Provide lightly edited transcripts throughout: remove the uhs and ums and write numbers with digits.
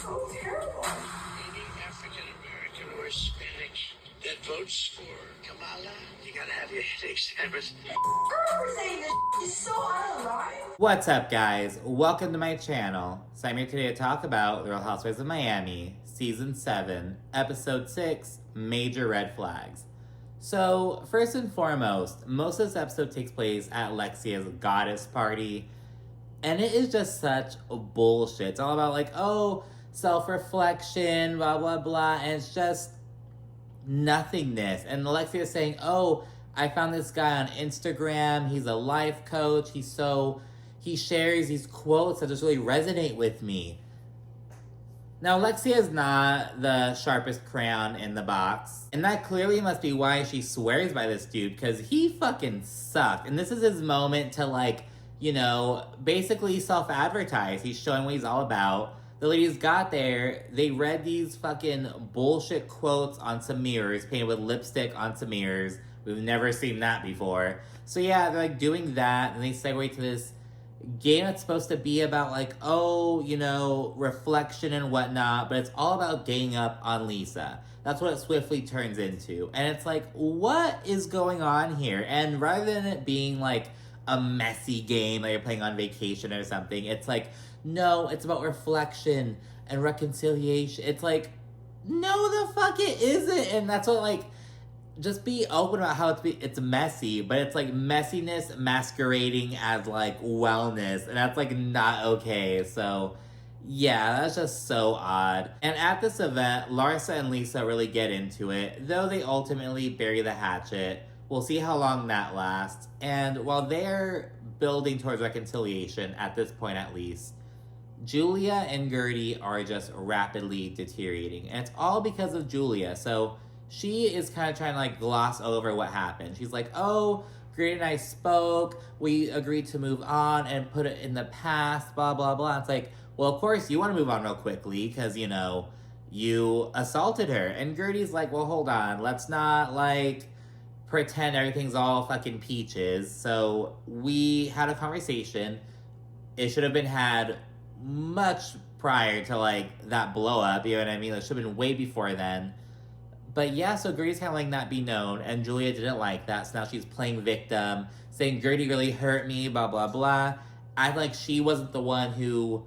so terrible. Any African American or Hispanic that votes for Kamala, you gotta have your head examined. I remember saying this is so out of line. What's up, guys? Welcome to my channel. So I'm here today to talk about The Real Housewives of Miami, Season 7, Episode 6, Major Red Flags. So, first and foremost, most of this episode takes place at Lexia's goddess party, and it is just such bullshit. It's all about, like, oh, self-reflection, blah, blah, blah, and it's just nothingness. And Alexia is saying, oh, I found this guy on Instagram, he's a life coach, he shares these quotes that just really resonate with me. Now, Alexia is not the sharpest crayon in the box, and that clearly must be why she swears by this dude, because he fucking sucked. And this is his moment to, like, you know, basically self-advertise. He's showing what he's all about. The ladies got there, they read these fucking bullshit quotes on some mirrors, painted with lipstick on some mirrors. We've never seen that before. So yeah, they're like doing that, and they segue to this game that's supposed to be about, like, oh, you know, reflection and whatnot, but it's all about ganging up on Lisa. That's what it swiftly turns into. And it's like, what is going on here? And rather than it being like a messy game that you're playing on vacation or something, it's like, no, it's about reflection and reconciliation. It's like, no, the fuck it isn't. And that's what, like, just be open about how it's messy, but it's like messiness masquerading as like wellness, and that's like not okay. So yeah, that's just so odd. And at this event, Larsa and Lisa really get into it, though they ultimately bury the hatchet. We'll see how long that lasts. And while they're building towards reconciliation, at this point at least, Julia and Gertie are just rapidly deteriorating. And it's all because of Julia. So she is kind of trying to, like, gloss over what happened. She's like, oh, Gertie and I spoke, we agreed to move on and put it in the past, blah, blah, blah. It's like, well, of course you want to move on real quickly because, you know, you assaulted her. And Gertie's like, well, hold on, let's not, like, pretend everything's all fucking peaches. So we had a conversation. It should have been had much prior to, like, that blow up, you know what I mean? It should have been way before then. But yeah, so Gertie's kind of like not be known, and Julia didn't like that, so now she's playing victim, saying Gertie really hurt me, blah, blah, blah. I like she wasn't the one who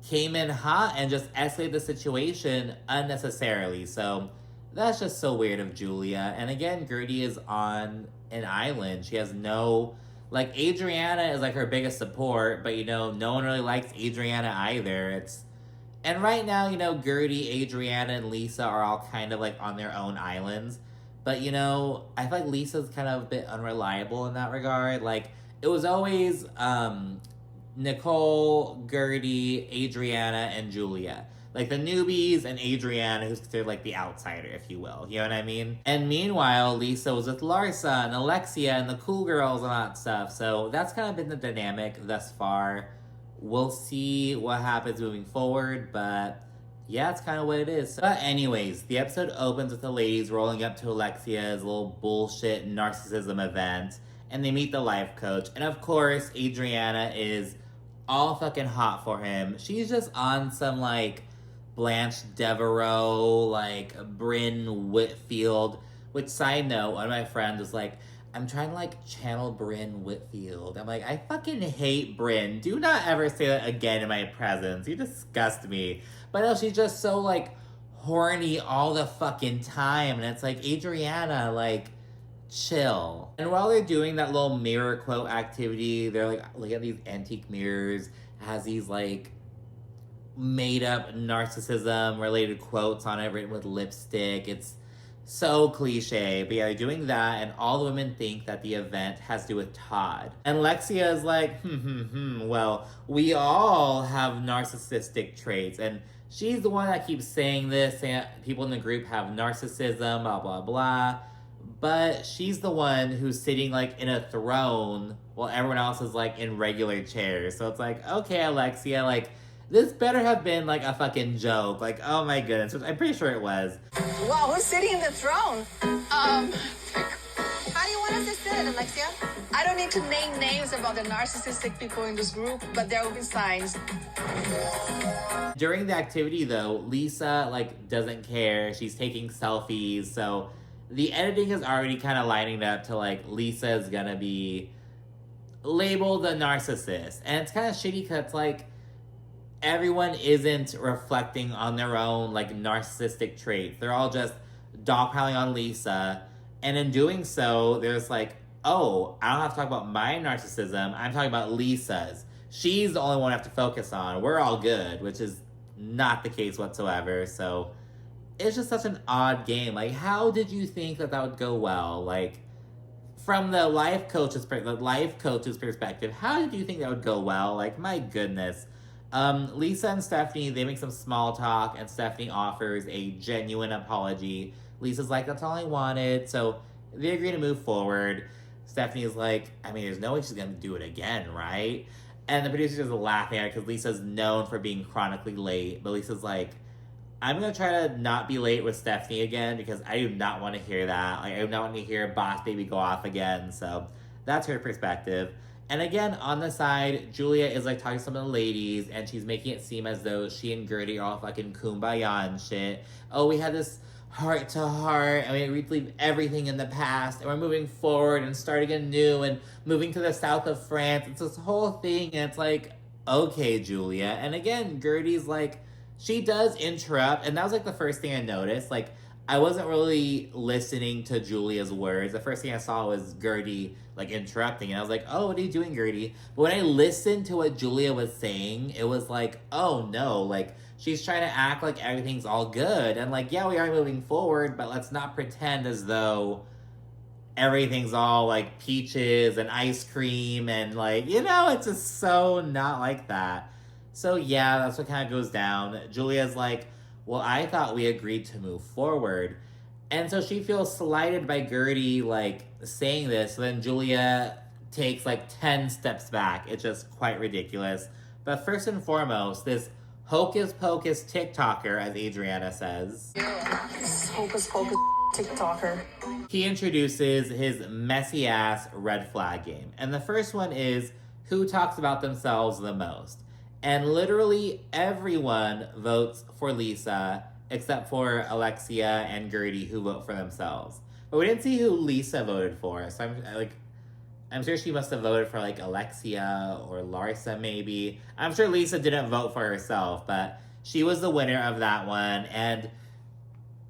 came in hot and just escalated the situation unnecessarily. So that's just so weird of Julia. And again, Gertie is on an island. She has no, like, Adriana is like her biggest support, but, you know, no one really likes Adriana either. And right now, you know, Gertie, Adriana, and Lisa are all kind of, like, on their own islands. But, you know, I feel like Lisa's kind of a bit unreliable in that regard. Like, it was always Nicole, Gertie, Adriana, and Julia. Like, the newbies and Adriana, who's considered, like, the outsider, if you will. You know what I mean? And meanwhile, Lisa was with Larsa and Alexia and the cool girls and all that stuff. So that's kind of been the dynamic thus far. We'll see what happens moving forward, but yeah, it's kind of what it is. But anyways, the episode opens with the ladies rolling up to Alexia's little bullshit narcissism event, and they meet the life coach. And of course, Adriana is all fucking hot for him. She's just on some, like, Blanche Devereaux, like, Brynn Whitfield, which, side note, one of my friends was like, I'm trying to, like, channel Brynn Whitfield. I'm like, I fucking hate Brynn. Do not ever say that again in my presence. You disgust me. But no, she's just so, like, horny all the fucking time. And it's like, Adriana, like, chill. And while they're doing that little mirror quote activity, they're like, look at these antique mirrors. It has these, like, made up narcissism related quotes on it written with lipstick. It's so cliche. But yeah, they're doing that, and all the women think that the event has to do with Todd. And Lexia is like, well, we all have narcissistic traits. And she's the one that keeps saying this, saying people in the group have narcissism, blah, blah, blah. But she's the one who's sitting, like, in a throne while everyone else is, like, in regular chairs. So it's like, okay, Alexia, like, this better have been, like, a fucking joke. Like, oh my goodness. Which I'm pretty sure it was. Wow, who's sitting in the throne? How do you want us to sit, Alexia? I don't need to name names about the narcissistic people in this group, but there will be signs. during the activity though, Lisa like doesn't care. She's taking selfies, so the editing is already kind of lining up to like Lisa is gonna be labeled a narcissist. And it's kind of shitty because it's like everyone isn't reflecting on their own like narcissistic traits. They're all just dogpiling on Lisa. And in doing so, there's like, oh, I don't have to talk about my narcissism. I'm talking about Lisa's. She's the only one I have to focus on. We're all good, which is not the case whatsoever. So it's just such an odd game. Like, how did you think that would go well? Like, from the life coach's perspective, how did you think that would go well? Like, my goodness. Lisa and Stephanie, they make some small talk, and Stephanie offers a genuine apology. Lisa's like, that's all I wanted. So they agree to move forward. Stephanie's like, I mean, there's no way she's going to do it again, right? And the producer's just laughing at her because Lisa's known for being chronically late. But Lisa's like, I'm going to try to not be late with Stephanie again because I do not want to hear that. Like, I do not want to hear Boss Baby go off again. So that's her perspective. And again, on the side, Julia is like talking to some of the ladies and she's making it seem as though she and Gertie are all fucking kumbaya and shit. Oh, we had this heart to heart and we leave everything in the past and we're moving forward and starting anew and moving to the south of France. It's this whole thing and it's like, okay, Julia. And again, Gertie's like, she does interrupt, and that was like the first thing I noticed. Like, I wasn't really listening to Julia's words. The first thing I saw was Gertie like interrupting, and I was like, oh, what are you doing, Gertie? But when I listened to what Julia was saying, it was like, oh no, like she's trying to act like everything's all good. And like, yeah, we are moving forward, but let's not pretend as though everything's all like peaches and ice cream and like, you know, it's just so not like that. So yeah, that's what kind of goes down. Julia's like, well, I thought we agreed to move forward. And so she feels slighted by Gertie, like, saying this. So then Julia takes, like, 10 steps back. It's just quite ridiculous. But first and foremost, this hocus pocus TikToker, as Adriana says. This hocus pocus TikToker. He introduces his messy-ass red flag game. And the first one is, who talks about themselves the most? And literally everyone votes for Lisa, except for Alexia and Gertie, who vote for themselves. But we didn't see who Lisa voted for, so I'm sure she must have voted for like Alexia or Larsa maybe. I'm sure Lisa didn't vote for herself, but she was the winner of that one. And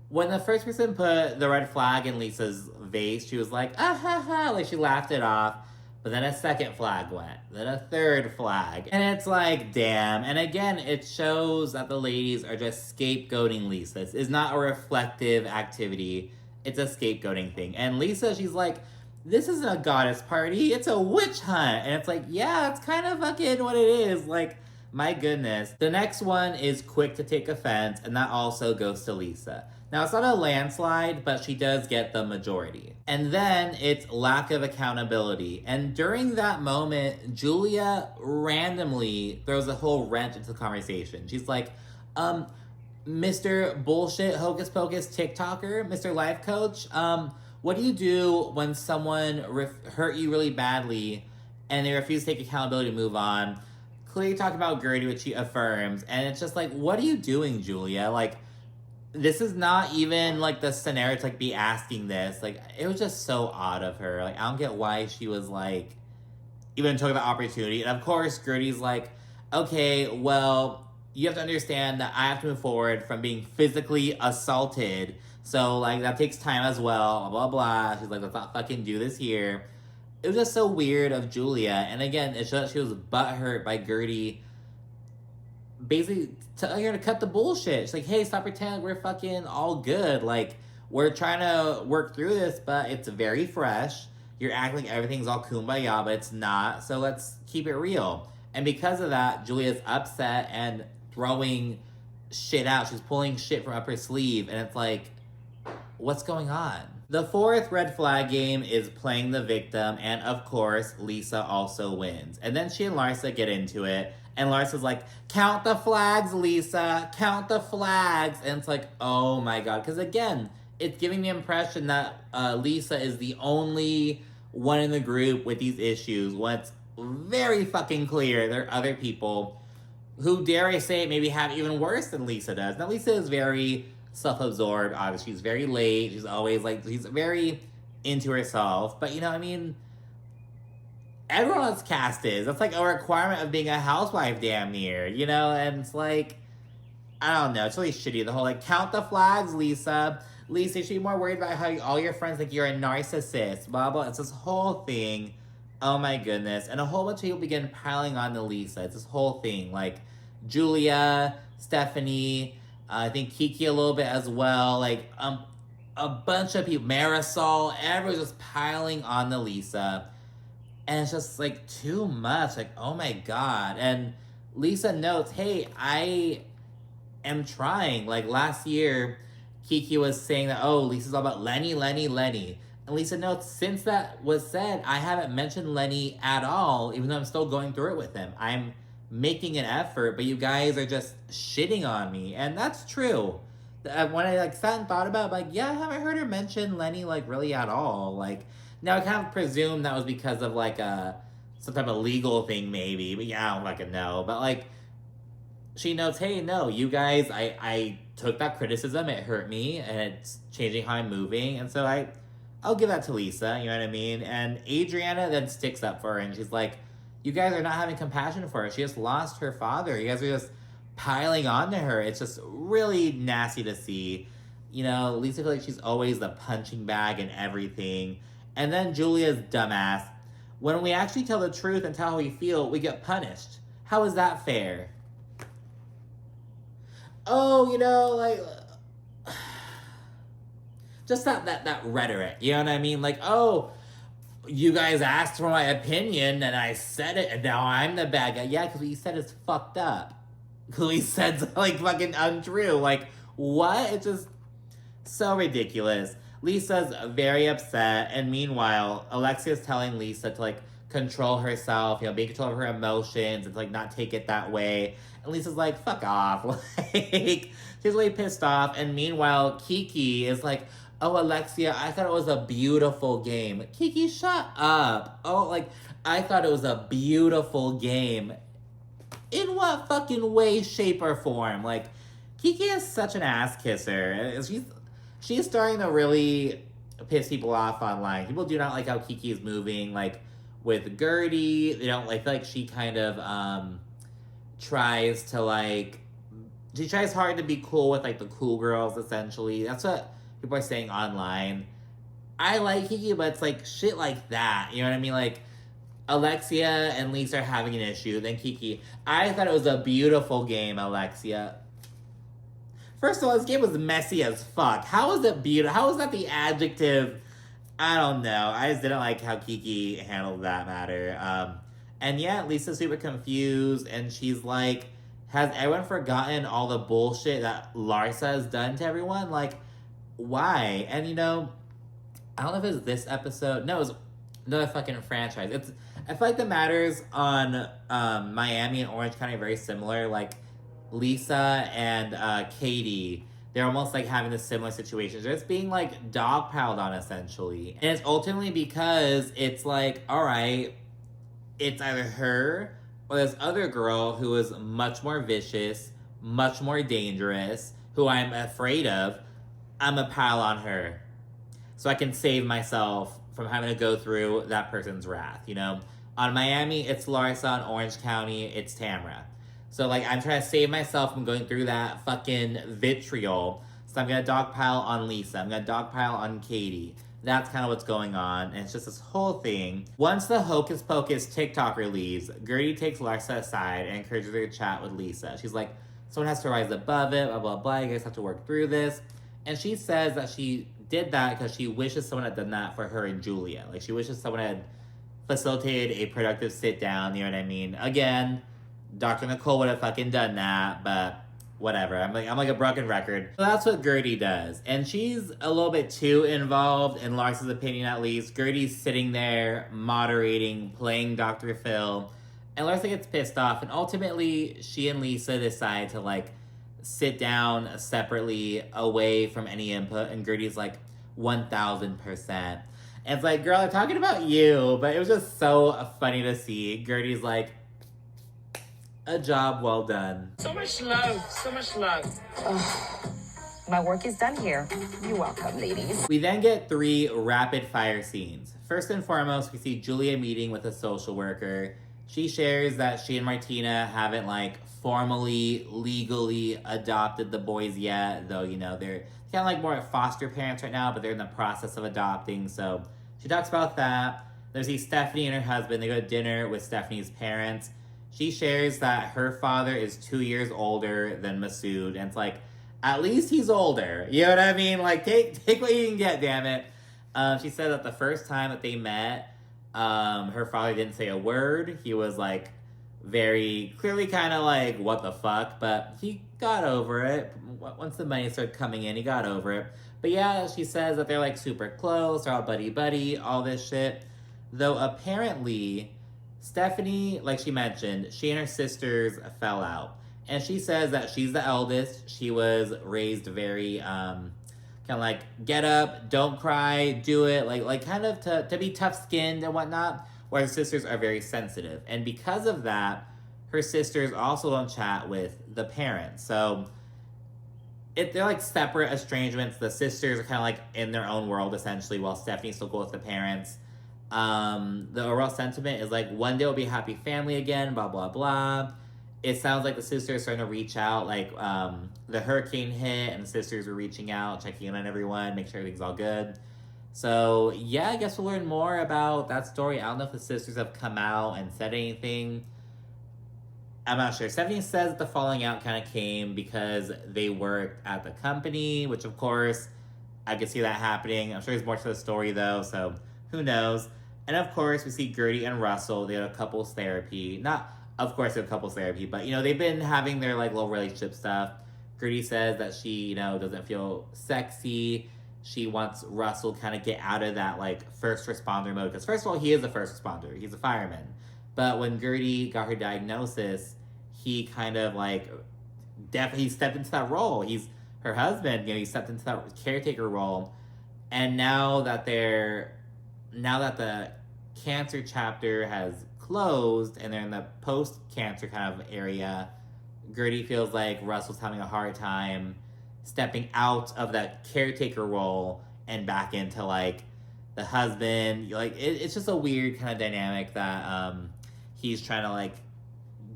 when the first person put the red flag in Lisa's vase, she was like, ah ha ha, like she laughed it off. But then a second flag went, then a third flag. And it's like, damn. And again, it shows that the ladies are just scapegoating Lisa. This is not a reflective activity. It's a scapegoating thing. And Lisa, she's like, this isn't a goddess party. It's a witch hunt. And it's like, yeah, it's kind of fucking what it is. Like, my goodness. The next one is quick to take offense. And that also goes to Lisa. Now, it's not a landslide, but she does get the majority. And then it's lack of accountability. And during that moment, Julia randomly throws a whole wrench into the conversation. She's like, Mr. Bullshit Hocus Pocus TikToker, Mr. Life Coach, what do you do when someone hurt you really badly and they refuse to take accountability to move on? Clearly talk about Gertie, which she affirms. And it's just like, what are you doing, Julia? Like, this is not even, like, the scenario to, like, be asking this. Like, it was just so odd of her. Like, I don't get why she was, like, even took the opportunity. And, of course, Gertie's like, okay, well, you have to understand that I have to move forward from being physically assaulted. So, like, that takes time as well, blah, blah, blah. She's like, let's not fucking do this here. It was just so weird of Julia. And, again, it showed that she was butthurt by Gertie basically telling her to cut the bullshit. She's like, hey, stop pretending we're fucking all good. Like, we're trying to work through this, but it's very fresh. You're acting like everything's all kumbaya, but it's not. So let's keep it real. And because of that, Julia's upset and throwing shit out. She's pulling shit from up her sleeve. And it's like, what's going on? The fourth red flag game is playing the victim. And of course, Lisa also wins. And then she and Larsa get into it. And Larsa's like, count the flags, Lisa. Count the flags. And it's like, oh my God. Because again, it's giving the impression that Lisa is the only one in the group with these issues when it's very fucking clear there are other people who, dare I say it, maybe have even worse than Lisa does. Now, Lisa is very self-absorbed, obviously. She's very late. She's always, like, she's very into herself. But, you know, I mean, everyone else cast is. That's, like, a requirement of being a housewife, damn near, you know? And it's, like, I don't know. It's really shitty. The whole, like, count the flags, Lisa. Lisa, you should be more worried about how all your friends think you're a narcissist, blah, blah. It's this whole thing. Oh, my goodness. And a whole bunch of people begin piling on to Lisa. It's this whole thing. Like, Julia, Stephanie, I think Kiki a little bit as well. Like, a bunch of people, Marisol, everyone's just piling on to Lisa. And it's just, like, too much. Like, oh my God. And Lisa notes, hey, I am trying. Like, last year, Kiki was saying that, oh, Lisa's all about Lenny. And Lisa notes, since that was said, I haven't mentioned Lenny at all, even though I'm still going through it with him. I'm making an effort, but you guys are just shitting on me. And that's true. When I, like, sat and thought about it, like, yeah, I haven't heard her mention Lenny, like, really at all. Like, now I kind of presume that was because of, like, some type of legal thing, maybe. But yeah, I don't fucking know. But, like, she notes, hey, no, you guys, I took that criticism. It hurt me, and it's changing how I'm moving. And so I'll give that to Lisa, you know what I mean? And Adriana then sticks up for her, and she's like, you guys are not having compassion for her. She just lost her father. You guys are just piling on to her. It's just really nasty to see. You know, Lisa feels like she's always the punching bag and everything. And then Julia's dumbass. When we actually tell the truth and tell how we feel, we get punished. How is that fair? Oh, you know, like, just that rhetoric, you know what I mean? Like, oh, you guys asked for my opinion and I said it and now I'm the bad guy. Yeah, because what you said is fucked up. Because he said, like, fucking untrue. Like, what? It's just so ridiculous. Lisa's very upset, and meanwhile, Alexia's telling Lisa to, like, control herself, you know, be in control of her emotions and to, like, not take it that way. And Lisa's like, fuck off. Like, she's really pissed off. And meanwhile, Kiki is like, oh, Alexia, I thought it was a beautiful game. Kiki, shut up. Oh, like, I thought it was a beautiful game. In what fucking way, shape, or form? Like, Kiki is such an ass kisser. She's starting to really piss people off online. People do not like how Kiki is moving, like, with Gertie. They don't like, she kind of, tries to, like, she tries hard to be cool with, like, the cool girls, essentially. That's what people are saying online. I like Kiki, but it's, like, shit like that. You know what I mean? Like, Alexia and Lisa are having an issue. Then Kiki, I thought it was a beautiful game, Alexia. First of all, this game was messy as fuck. How is it beautiful? How is that the adjective? I don't know. I just didn't like how Kiki handled that matter. And yeah, Lisa's super confused, and she's like, has everyone forgotten all the bullshit that Larsa has done to everyone? Like, why? And, you know, I don't know if it was this episode. No, it was another fucking franchise. I feel like the matters on Miami and Orange County are very similar. Like, Lisa and Katie, they're almost, like, having the similar situations. They're just being, like, dogpiled on, essentially. And it's ultimately because it's like, all right, it's either her or this other girl who is much more vicious, much more dangerous, who I'm afraid of. I'm gonna pile on her so I can save myself from having to go through that person's wrath, you know? On Miami, it's Larsa. On Orange County, it's Tamra. So, like, I'm trying to save myself from going through that fucking vitriol. So I'm gonna dogpile on Lisa. I'm gonna dogpile on Katie. That's kind of what's going on, and it's just this whole thing. Once the Hocus Pocus TikToker leaves, Gertie takes Larsa aside and encourages her to chat with Lisa. She's like, someone has to rise above it, blah, blah, blah. You guys have to work through this. And she says that she did that because she wishes someone had done that for her and Julia. Like, she wishes someone had facilitated a productive sit-down, you know what I mean? Again, Dr. Nicole would have fucking done that, but whatever. I'm like a broken record. So that's what Gertie does. And she's a little bit too involved, in Larsa's opinion at least. Gertie's sitting there, moderating, playing Dr. Phil. And Larsa gets pissed off. And ultimately, she and Lisa decide to, like, sit down separately, away from any input. And Gertie's like, 1,000%. And it's like, girl, I'm talking about you. But it was just so funny to see. Gertie's like, a job well done. So much love, so much love. My work is done here. You're welcome, ladies. We then get 3 rapid fire scenes. First and foremost, we see Julia meeting with a social worker. She shares that she and Martina haven't formally, legally adopted the boys yet, though, they're kind of more at foster parents right now, but they're in the process of adopting. So she talks about that. There's Stephanie and her husband. They go to dinner with Stephanie's parents. She shares that her father is 2 years older than Masood, and it's at least he's older. You know what I mean? Take what you can get, damn it. She said that the first time that they met, her father didn't say a word. He was very clearly kind of what the fuck, but he got over it. Once the money started coming in, he got over it. But yeah, she says that they're super close, they're all buddy-buddy, all this shit. Though apparently, Stephanie, like she mentioned, she and her sisters fell out. And she says that she's the eldest. She was raised very, kind of get up, don't cry, do it. Kind of to be tough-skinned and whatnot. Where her sisters are very sensitive. And because of that, her sisters also don't chat with the parents. So, they're separate estrangements. The sisters are kind of in their own world, essentially, while Stephanie still goes with the parents. The overall sentiment is one day we'll be a happy family again, blah, blah, blah. It sounds like the sisters are starting to reach out, the hurricane hit and the sisters were reaching out, checking in on everyone, make sure everything's all good. So, yeah, I guess we'll learn more about that story. I don't know if the sisters have come out and said anything. I'm not sure. Stephanie says the falling out kind of came because they worked at the company, which, of course, I could see that happening. I'm sure there's more to the story, though, so who knows. And, of course, we see Gertie and Russell. They had a couples therapy. Of course, they have couples therapy, but, they've been having their, little relationship stuff. Gertie says that she, doesn't feel sexy. She wants Russell kind of get out of that, first responder mode. Because, first of all, he is a first responder. He's a fireman. But when Gertie got her diagnosis, he kind of, definitely stepped into that role. He's her husband, he stepped into that caretaker role. And now that the cancer chapter has closed and they're in the post-cancer kind of area, Gertie feels like Russell's having a hard time stepping out of that caretaker role and back into the husband. It's just a weird kind of dynamic that he's trying to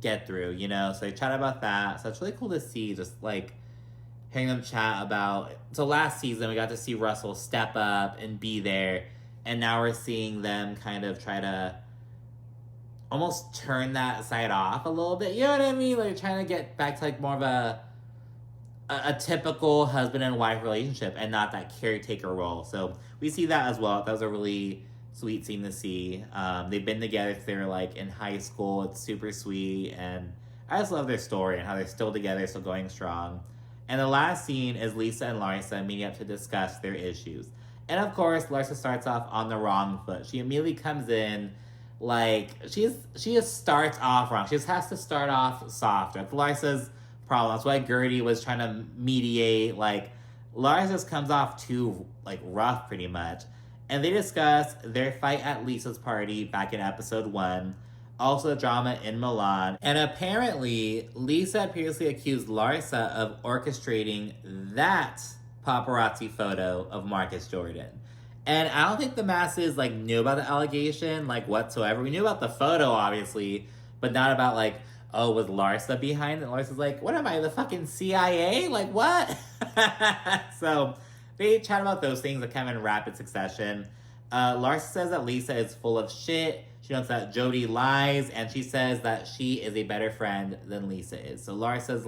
get through, So they chat about that. So it's really cool to see, just hearing them chat about. So last season we got to see Russell step up and be there, and now we're seeing them kind of try to almost turn that side off a little bit. You know what I mean? Trying to get back to more of a typical husband and wife relationship and not that caretaker role. So we see that as well. That was a really sweet scene to see. They've been together since they were in high school. It's super sweet, and I just love their story and how they're still together, still going strong. And the last scene is Lisa and Larsa meeting up to discuss their issues. And of course, Larsa starts off on the wrong foot. She immediately comes in she just starts off wrong. She just has to start off soft. That's Larsa's problem. That's why Gertie was trying to mediate. Larsa just comes off too rough, pretty much. And they discuss their fight at Lisa's party back in episode 1. Also the drama in Milan. And apparently, Lisa had previously accused Larsa of orchestrating that paparazzi photo of Marcus Jordan. And I don't think the masses, knew about the allegation, whatsoever. We knew about the photo, obviously, but not about, was Larsa behind it? And Larsa's what am I, the fucking CIA? What? So, they chat about those things that come in rapid succession. Larsa says that Lisa is full of shit. She notes that Jody lies, and she says that she is a better friend than Lisa is. So Larsa's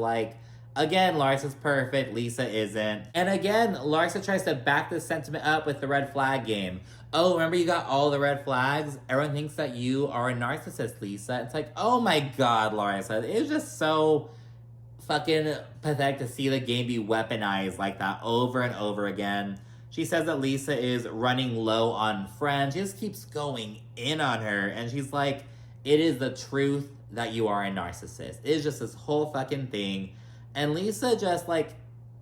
again, Larsa's perfect, Lisa isn't. And again, Larsa tries to back this sentiment up with the red flag game. Oh, remember you got all the red flags? Everyone thinks that you are a narcissist, Lisa. It's oh my god, Larsa. It's just so fucking pathetic to see the game be weaponized like that over and over again. She says that Lisa is running low on friends. She just keeps going in on her. And she's it is the truth that you are a narcissist. It is just this whole fucking thing. And Lisa just,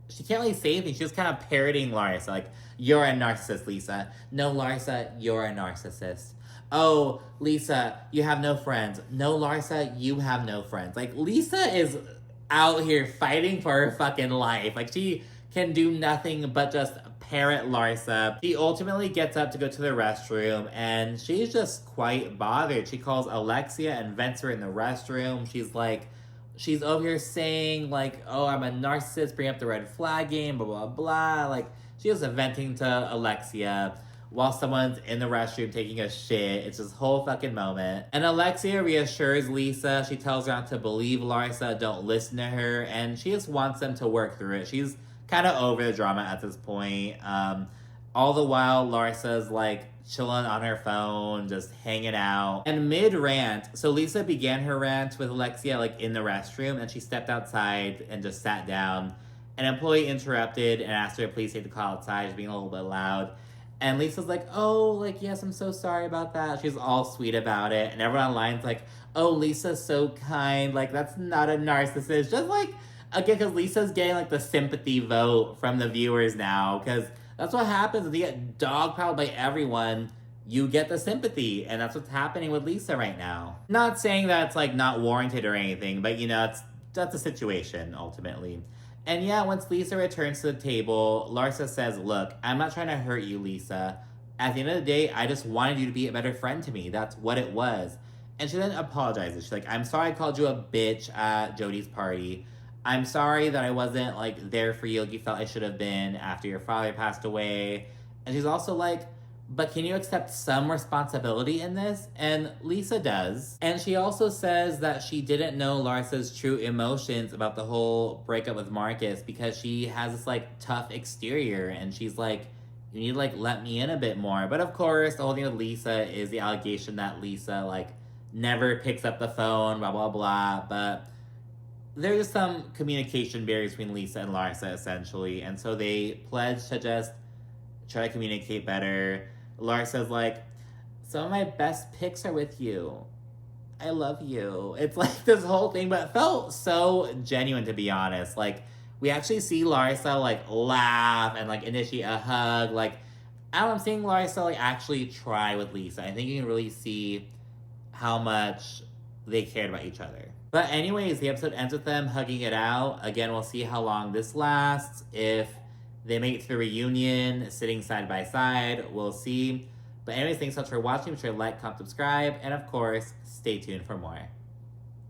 she can't really say anything. She's kind of parroting Larsa. You're a narcissist, Lisa. No, Larsa, you're a narcissist. oh, Lisa, you have no friends. No, Larsa, you have no friends. Like, Lisa is out here fighting for her fucking life. Like, she can do nothing but just parrot Larsa. She ultimately gets up to go to the restroom, and she's just quite bothered. She calls Alexia and vents her in the restroom. She's over here saying, like, oh, I'm a narcissist, bring up the red flag game, blah, blah, blah. Like, she was venting to Alexia while someone's in the restroom taking a shit. It's this whole fucking moment. And Alexia reassures Lisa. She tells her not to believe Larsa, don't listen to her, and she just wants them to work through it. She's kind of over the drama at this point. All the while, Larsa's like chilling on her phone, just hanging out. And mid-rant, so Lisa began her rant with Alexia like in the restroom, and she stepped outside and just sat down. An employee interrupted and asked her to please take the call outside. She's being a little bit loud. And Lisa's like, oh, like, yes, I'm so sorry about that. She's all sweet about it. And everyone online's like, oh, Lisa's so kind. Like, that's not a narcissist. Just like, again, because Lisa's getting like the sympathy vote from the viewers now. Because that's what happens when you get dogpiled by everyone. You get the sympathy. And that's what's happening with Lisa right now. Not saying that it's like not warranted or anything. But, you know, that's the situation ultimately. And yeah, once Lisa returns to the table, Larsa says, look, I'm not trying to hurt you, Lisa. At the end of the day, I just wanted you to be a better friend to me. That's what it was. And she then apologizes. She's like, I'm sorry I called you a bitch at Jody's party. I'm sorry that I wasn't, like, there for you like you felt I should have been after your father passed away. And she's also like, but can you accept some responsibility in this? And Lisa does. And she also says that she didn't know Larsa's true emotions about the whole breakup with Marcus because she has this, like, tough exterior. And she's like, you need to, like, let me in a bit more. But, of course, the whole thing with Lisa is the allegation that Lisa, like, never picks up the phone, blah, blah, blah. But there's some communication barriers between Lisa and Larsa, essentially. And so they pledge to just try to communicate better. Larsa's like, some of my best pics are with you. I love you. It's like this whole thing, but it felt so genuine, to be honest. Like, we actually see Larsa, like, laugh and, like, initiate a hug. Like, I'm seeing Larsa, like, actually try with Lisa. I think you can really see how much they cared about each other. But anyways, the episode ends with them hugging it out. Again, we'll see how long this lasts. If they make it to the reunion, sitting side by side, we'll see. But anyways, thanks so much for watching. Be sure to like, comment, subscribe, and of course, stay tuned for more.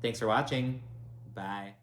Thanks for watching. Bye.